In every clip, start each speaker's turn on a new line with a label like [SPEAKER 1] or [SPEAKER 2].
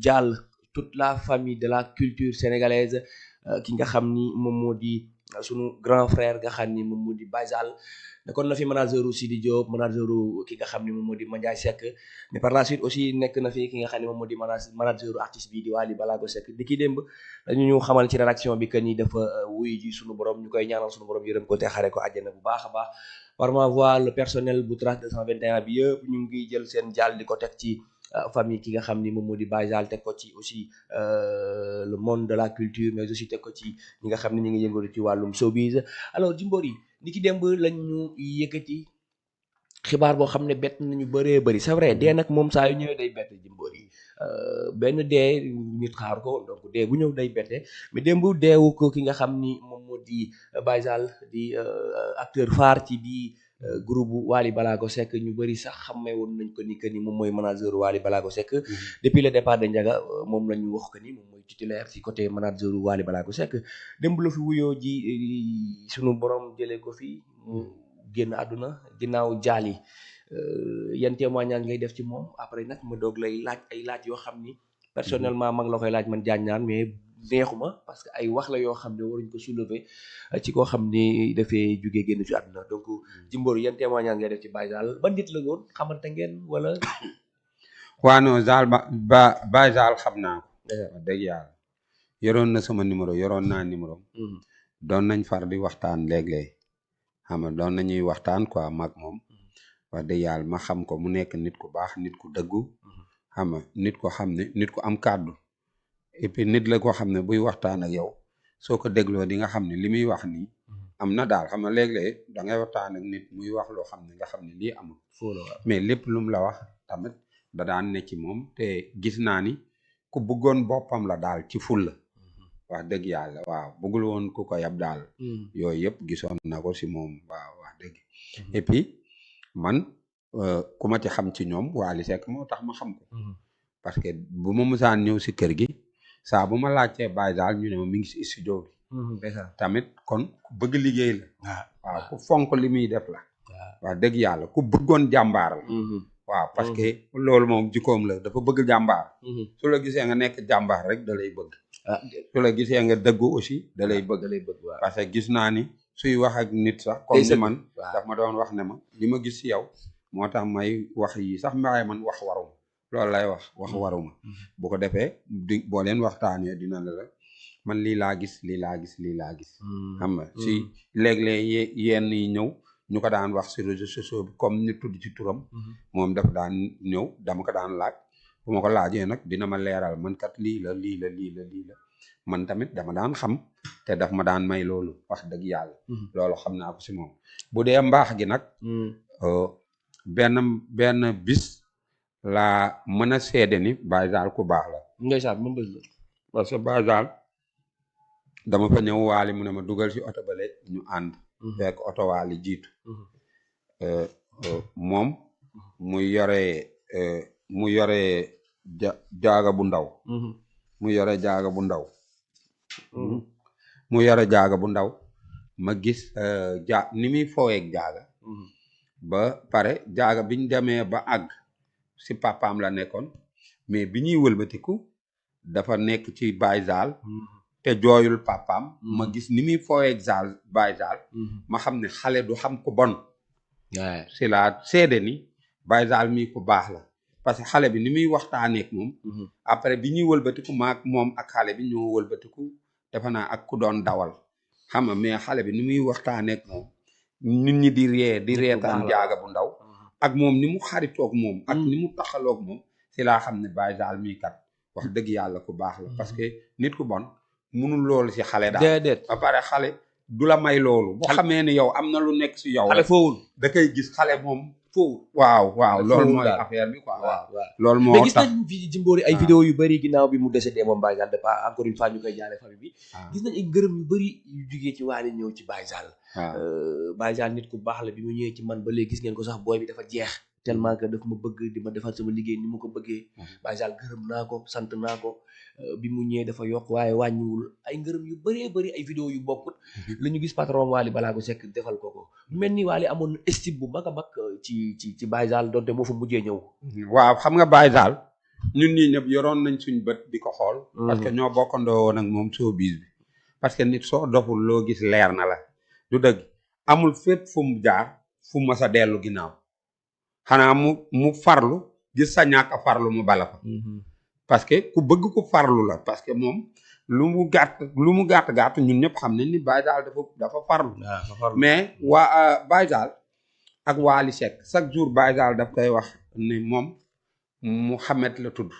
[SPEAKER 1] jaal toute la famille de la culture sénégalaise ki nga xam ni moom moo di sunu grand frère nga xam ni moom moo di Baye Zale nekkoon na fi manager u Sidi Diop manager u ki nga xam ni moom moo di Mandiaye Seck mais par la suite aussi nekk na fi ki nga xam ne moom moo di manager u artiste bi di Wally Ballago Seck di ki démb dañu ñu xamal ci rédaction bi que ni dafa wuyu ji sunu borom ñu koy ñaanal sunu borom yërëm ko te xare ko àjjana bu baax a baax par ma voix le personnel bu Trace 221 bi yëpp ñu ngi jël seen jàll di ko teg ci famille ki nga xam ni moom moo di Baye Zale teg ko ci aussi le monde de la culture mais aussi teg ko ci ñi nga xam ne ñu ngi yëngalu ci wàllum showbiz alors Jimbori ni ki démb lañ ñu yëkkati xibaar boo xam ne bett nañu bëree bëri c'est vrai dee nag moom saa yu ñëwee day bett Jimbori benn dee nit xaar ko donc dee bu ñëw day bette mais démb deewu ko ki nga xam ni moom moo di Baye Zale di acteur phare ci bi groupe Wally Ballago Seck ñu bëri sax xamee woon nañ ko ni que ni moom mooy manager Wally Ballago Seck depuis le départ de Ndiaga moom la ñu wax que ni moom mooy titulaire ci côté manager Wally Ballago Seck démb la fi wuyoo ji sunu borom jëlee ko fi mu génn àdduna ginnaaw jaal yi yan témoignage ngay def ci moom après nag ma doog lay laaj ay laaj yoo xam ni personnellement ma ngi la koy laaj man jaaññaan mais neexuma parce que ay wax la yoo xam ne waruñ ko soulever ci koo xam ni dafay jugee génn ci àdduna donc Jimbori yan témoignage ngay def ci Baye Zale ban nit la woon xamante ngeen wala.
[SPEAKER 2] waa non Zale Baye Zale xam naa ko. wax dëgg yàlla yoroon na sama numéro yoroon naa numéro. doon nañ far di waxtaan léeg-léeg xam nga doon nañuy waxtaan quoi mag moom. wax dëgg yàlla ma xam ko mu nekk nit ku baax nit ku dëggu. xam nga nit ko xam ne nit ku am kàddu. et puis nit la koo xam ne buy waxtaan ak yow soo ko dégloo di nga xam ne li muy wax nii am na daal xam nga léeg-léeg da ngay waxtaan ak nit muy wax loo xam ne nga xam ne lii amul mais lépp lu mu la wax tamit da daan ne ci moom te gis naa ni ku bëggoon boppam la daal ci ful la wax dëgg yàlla waaw bëggul woon ku ko yab daal yooyu yëpp gisoon na ko si moom waaw wax dëgg et puis man ku ma ci xam ci ñoom Wally Seck moo tax ma xam ko parce que bu ma musaan ñëw si kër gi saa bu ma laajtee Baye Zale ñu ne ma mi ngi si studio bi tamit kon ku bëgg liggéey la waaw ku fonk li muy def la wax dëgg yàlla ku bëggoon jàmbaar la waaw parce que loolu moom jikkoom la dafa bëgg jàmbaar su la gisee nga nekk jàmbaar rek da lay bëgg su la gisee nga dëggu aussi da lay bëgg parce que gis naa ni suy wax ak nit sax comme ni man daf ma doon wax ne ma li ma gis si yow moo tax may wax yi sax mbaay man wax waruma loolu lay wax waruma bu ko defee di boo leen waxtaanee dina la man lii laa gis xam nga si léeg-léeg yenn yi ñëw ñu ko daan wax si réseaux sociaux bi comme ni tudd ci turam moom dafa daan ñëw dama ko daan laaj bu ma ko laajee nag dina ma leeral man kat lii la man tamit dama daan xam te daf ma daan may loolu wax dëgg yàlla loolu xam naa ko si moom bu dee mbaax gi nag benn bis laa mën a seede ni Baye Zale ku baax la
[SPEAKER 1] ndeysaan moom bés la
[SPEAKER 2] parce que Baye Zale dama fa ñëw Wally mu ne ma dugal si oto bale ñu ànd fekk oto Wally jiitu moom mu yore jaaga bu ndaw mu yore jaaga bu ndaw ma gis ni muy fooyeeg jaaga ba pare jaaga biñ demee ba àgg si papaam la nekkoon mais bi ñuy wëlbatiku dafa nekk ci Baye Zale te jooyul papaam ma gis ni muy fooyeeg Baye Zale ma xam ne xale du xam ko bon si la seede ni Baye Zale mii ku baax la parce que xale bi ni muy waxtaaneek moom après bi ñuy wëlbatiku maak moom ak xale bi ñoo wëlbatiku defe naa ak ku doon dawal xam nga mais xale bi ni muy waxtaaneek moom nit ñi di reetaan jaaga bu ndaw ak moom ni mu xaritoog moom ak ni mu taxaloog moom si laa xam ne Baye Zale mii kat wax dëgg yàlla ku baax la parce que nit ku bon munul loolu si xale daal
[SPEAKER 1] déedéet
[SPEAKER 2] ba pare xale du la may loolu bu xamee ne yow am na lu nekk si yow
[SPEAKER 1] xale foowul
[SPEAKER 2] da koy gis xale moom foofu waaw loolu mooy affaire bi quoi waaw loolu moo
[SPEAKER 1] mais gis nañ fi Jimbori ay vidéo yu bëri ginnaaw bi mu décédé moom Baye Zale de pas encore une fois ñu koy jaale famille bi gis nañ ay ngërëm yu bëri yu jugee ci Wally ñëw ci Baye Zale Baye Zale nit ku baax la bi mu ñëwee ci man ba léegi gis ngeen ko sax booy bi dafa jeex tellement que daf ma bëgg di ma defal sama liggéey ni ma ko bëggee Baye Zale gërëm naa ko sant naa ko bi mu ñëwee dafa yokk waaye wàññiwul ay ngërëm yu bëree bëri ay vidéo yu bokkut la ñu gis patron Wally Ballago Seck defal ko mel ni Wally amoon estime bu mag a mag ci Baye Zale donte moo fa mujjee ñëw
[SPEAKER 2] waaw xam nga Baye Zale ñun ñii ñëpp yoroon nañ suñ bët di ko xool. parce que ñoo bokkandoo woon ak moom showbiz bi. parce que nit soo doful loo gis leer na la du dëgg amul fépp fu mu jaar fu mu mës a dellu ginnaaw xanaa mu farlu gis sa ñàkk a farlu mu bala fa. parce que ku bëgg ku farlu la parce que moom lu mu gàtt ñun ñëpp xam nañ ni Baye Zale dafa farlu. mais waa Baye Zale ak Wally Seck chaque jour Baye Zale daf koy wax ni moom Mouhamed la tudd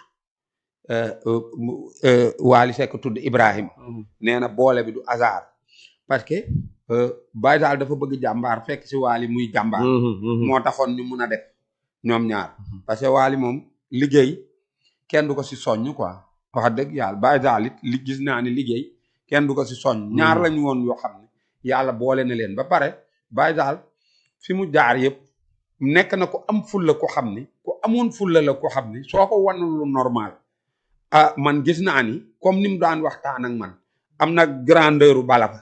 [SPEAKER 2] Wally Seck tudd Ibrahima. nee na boole bi du hasard parce que Baye Zale dafa bëgg jàmbaar fekk si Wally muy jàmbaar. moo taxoon ñu mun a def ñoom ñaar parce que Wally moom liggéey kenn du ko si soññ quoi wax dëgg yàlla Baye Zale it li gis naa ni liggéey kenn du ko si soññ. ñaar lañu woon yoo xam ne yàlla boole na leen ba pare Baye Zale fi mu jaar yëpp nekk na ko am fulla ko xam ni ku amoon fulla la ko xam ni soo ko wanul lu normal man gis naa ni comme ni mu daan waxtaan ak man am na grandeur bala fa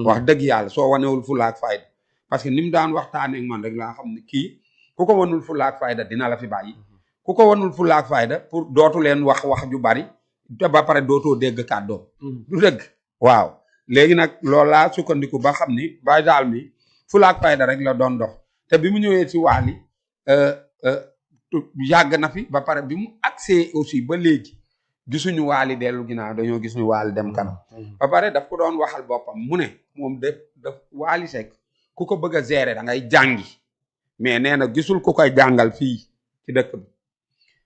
[SPEAKER 2] wax dëgg yàlla soo wanewul fulla ak fayda parce que ni mu daan waxtaan ak man rek laa xam ne kii ku ko wanul fulla ak fayda dina la fi bàyyi ku ko wanul fulla ak fayda pour dootu leen wax ju bari te ba pare dootoo dégg kàddoom du dëgg waaw léegi nag loolu laa sukkandiku ba xam ni Baye Zale mi fulla ak fayda rek la doon dox te bi mu ñëwee ci Wally yàgg na fi ba pare bi mu accès aussi ba léegi gisuñu Wally dellu ginnaaw dañoo gis ñu Wally dem kanam ba pare daf ko doon waxal boppam mu ne moom daf Wally Seck ku ko bëgg a gérer da ngay jàngi mais nee na gisul ku koy jàngal fii ci dëkk bi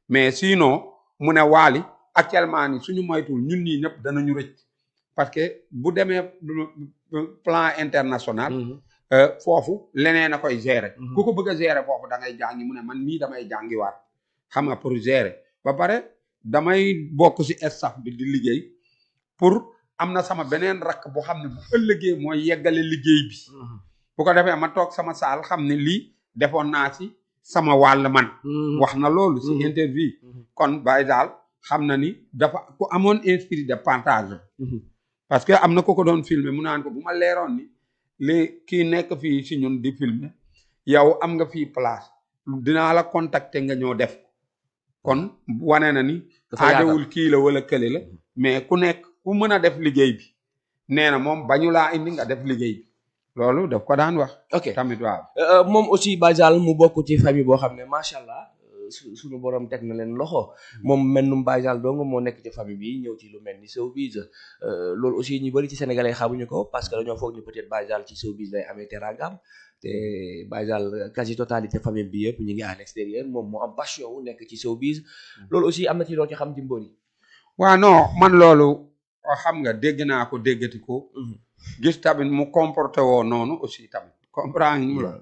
[SPEAKER 2] mais sinon mu ne Wally actuellement ni suñu moytuwul ñun ñii ñëpp danañu rëcc parce que bu demee plan international foofu leneen a koy gérer ku ko bëgg a gérer foofu da ngay jàngi mu ne man mii damay jàngi waat xam nga pour gérer ba pare damay bokk ci staff bi di liggéey pour am na sama beneen rakk boo xam ne bu ëllëgee mooy yeggale liggéey bi bu ko defee ma toog sama saal xam ne lii defoon naa ci sama wàll man wax na loolu ci interview kon Baye Zale xam na ni dafa ku amoon esprit de partage parce que am na ko doon filmer mu naan ko bu ma leeroon ni li kii nekk fii ci ñun di filmer yow am nga fii place dinaa la contacter nga ñëw def kon wane na ni aajowul kii la wala kële la mais ku nekk ku mën a def liggéey bi nee na moom bañu laa indi nga def liggéey bi loolu daf ko daan wax tamit waaw
[SPEAKER 1] moom aussi Baye Zale mu bokk ci famille boo xam ne macha allah suñu borom teg na leen loxo moom mennum Baye Zale dong moo nekk ci famille bi ñëw ci lu mel ni showbiz loolu aussi ñu bëri ci sénégalais xamuñu ko parce que dañoo foog ñu peut-être Baye Zale ci showbiz lay amee terangam te Baye Zale quasi totalité famille bi yëpp ñu ngi à l'extérieur moom moo am passion wu nekk ci showbiz loolu aussi am na ci loo ci xam Jimbori.
[SPEAKER 2] waaw non man loolu xam nga dégg naa ko déggati ko gis tamit mu comporté woo noonu aussi tamit comprendre